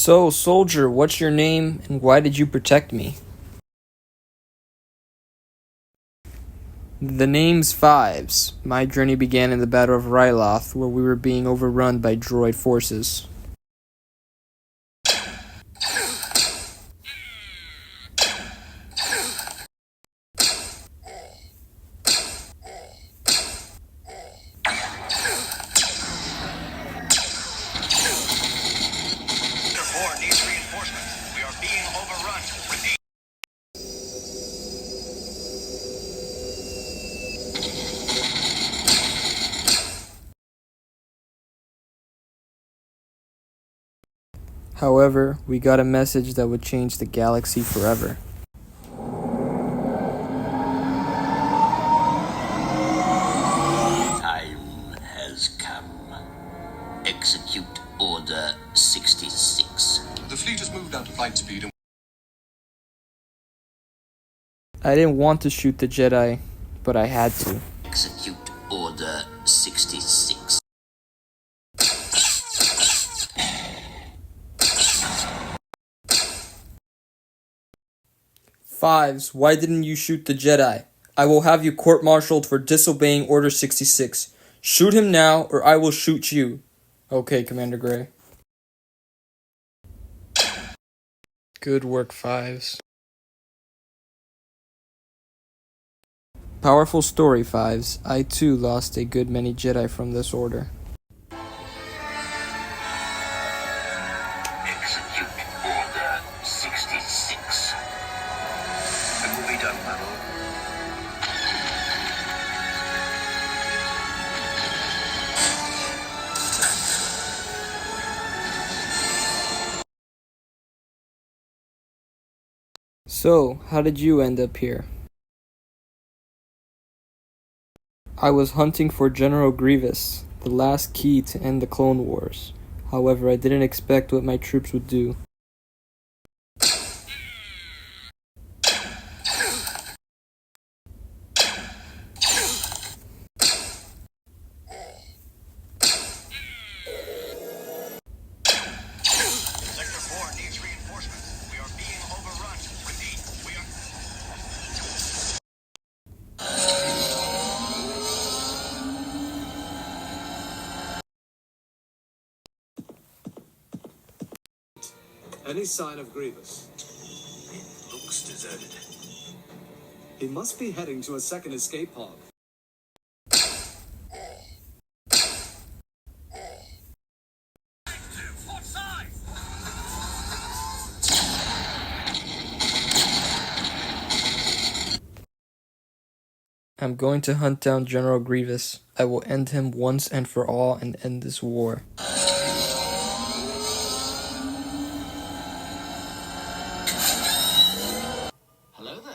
So, soldier, what's your name and why did you protect me? The name's Fives. My journey began in the Battle of Ryloth, where we were being overrun by droid forces. Needs reinforcements. We are being overrun. Repeat. However, we got a message that would change the galaxy forever. Time has come. Execute Order 66. The fleet has moved out to light speed and I didn't want to shoot the Jedi, but I had to. Execute Order 66. Fives, why didn't you shoot the Jedi? I will have you court-martialed for disobeying Order 66. Shoot him now, or I will shoot you. Okay, Commander Gray. Good work, Fives. Powerful story, Fives. I too lost a good many Jedi from this order. Execute Order 66. It will be done, my lord. So, how did you end up here? I was hunting for General Grievous, the last key to end the Clone Wars. However, I didn't expect what my troops would do. Sector 4 needs reinforcements. We are being overrun. Repeat. We are... Any sign of Grievous? Looks deserted. He must be heading to a second escape pod. I'm going to hunt down General Grievous. I will end him once and for all and end this war. Hello there.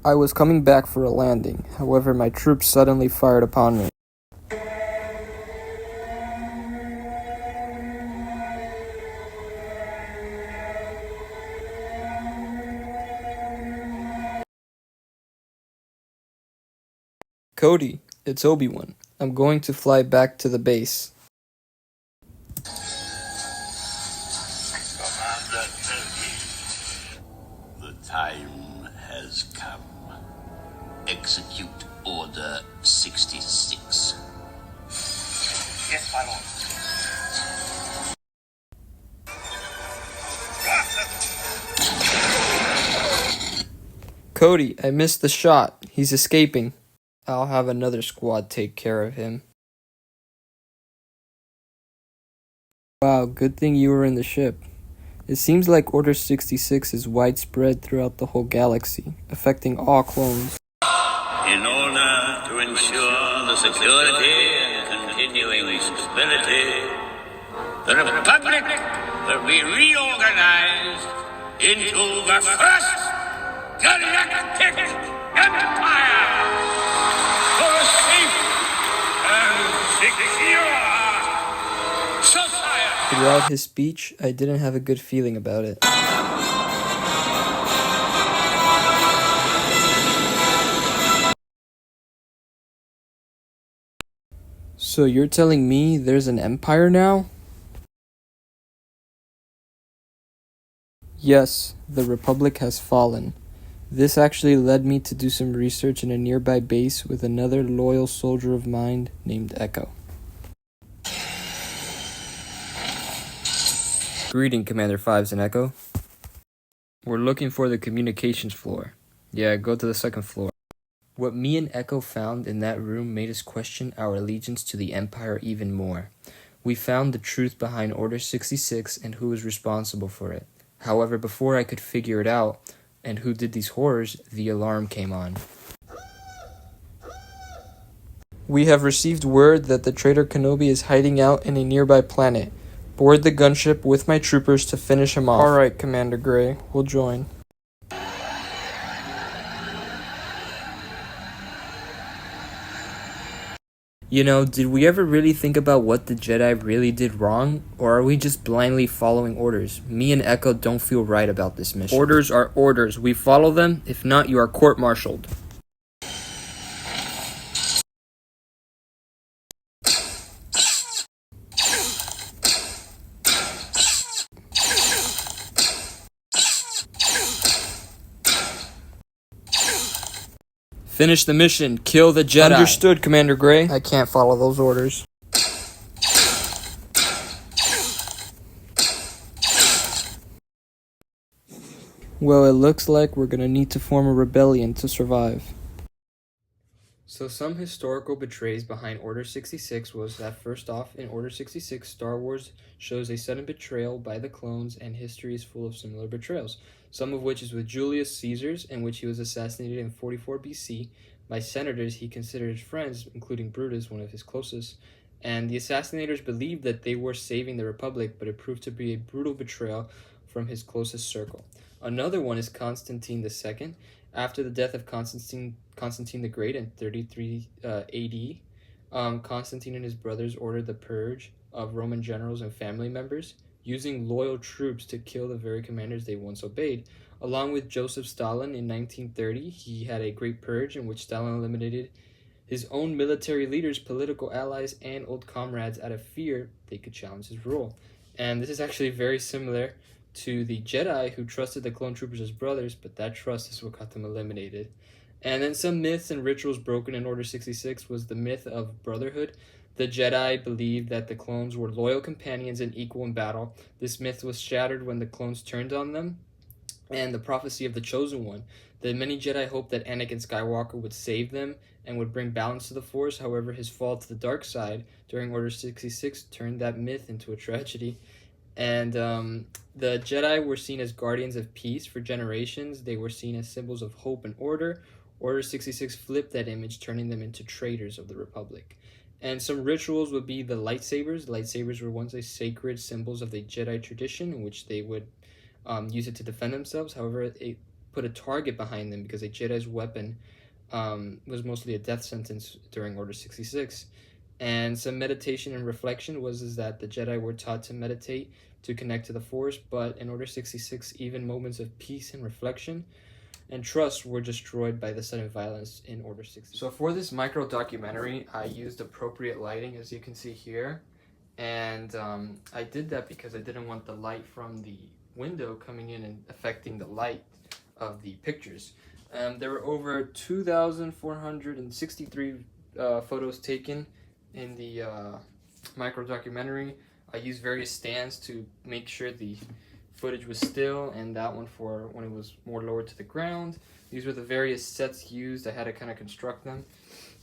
I was coming back for a landing, however my troops suddenly fired upon me. Cody, it's Obi-Wan. I'm going to fly back to the base. Commander Cody. The time has come. Execute Order 66. Yes, my lord. Cody, I missed the shot. He's escaping. I'll have another squad take care of him. Wow, good thing you were in the ship. It seems like Order 66 is widespread throughout the whole galaxy, affecting all clones. In order to ensure the security and continuing stability, the Republic will be reorganized into the first galactic empire for a safe and secure society. Throughout his speech, I didn't have a good feeling about it. So you're telling me there's an empire now? Yes, the Republic has fallen. This actually led me to do some research in a nearby base with another loyal soldier of mine named Echo. Greeting, Commander Fives and Echo. We're looking for the communications floor. Yeah, go to the second floor. What me and Echo found in that room made us question our allegiance to the Empire even more. We found the truth behind Order 66 and who was responsible for it. However, before I could figure it out, and who did these horrors, the alarm came on. We have received word that the traitor Kenobi is hiding out in a nearby planet. Board the gunship with my troopers to finish him off. Alright, Commander Gray, we'll join. You know, did we ever really think about what the Jedi really did wrong? Or are we just blindly following orders? Me and Echo don't feel right about this mission. Orders are orders. We follow them. If not, you are court-martialed. Finish the mission. Kill the Jedi. Understood, Commander Gray. I can't follow those orders. Well, it looks like we're gonna need to form a rebellion to survive. So some historical betrays behind Order 66 was that first off, in Order 66, Star Wars shows a sudden betrayal by the clones, and history is full of similar betrayals, some of which is with Julius Caesar, in which he was assassinated in 44 BC by senators he considered his friends, including Brutus, one of his closest, and the assassinators believed that they were saving the Republic, but it proved to be a brutal betrayal from his closest circle. Another one is Constantine II. After the death of Constantine the Great in 33 AD, Constantine and his brothers ordered the purge of Roman generals and family members, using loyal troops to kill the very commanders they once obeyed. Along with Joseph Stalin in 1930, he had a great purge in which Stalin eliminated his own military leaders, political allies, and old comrades out of fear they could challenge his rule. And this is actually very similar to the Jedi, who trusted the clone troopers as brothers, but that trust is what got them eliminated. And then some myths and rituals broken in Order 66 was the myth of brotherhood. The Jedi believed that the clones were loyal companions and equal in battle. This myth was shattered when the clones turned on them. And the prophecy of the Chosen One. The many Jedi hoped that Anakin Skywalker would save them and would bring balance to the Force. However, his fall to the dark side during Order 66 turned that myth into a tragedy. And the Jedi were seen as guardians of peace for generations. They were seen as symbols of hope and order. Order 66 flipped that image, turning them into traitors of the Republic. And some rituals would be the lightsabers. Lightsabers were once a sacred symbols of the Jedi tradition, in which they would use it to defend themselves. However, it put a target behind them because a Jedi's weapon was mostly a death sentence during Order 66. And some meditation and reflection is that the Jedi were taught to meditate to connect to the Force, but in Order 66, even moments of peace and reflection and trust were destroyed by the sudden violence in Order 66. So for this micro-documentary, I used appropriate lighting, as you can see here. And I did that because I didn't want the light from the window coming in and affecting the light of the pictures. There were over 2,463 photos taken in the micro-documentary. I used various stands to make sure the footage was still, and that one for when it was more lower to the ground. These were the various sets used. I had to kind of construct them.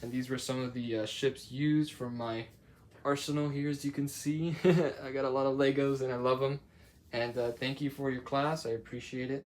And these were some of the ships used from my arsenal here, as you can see. I got a lot of Legos and I love them. And thank you for your class. I appreciate it.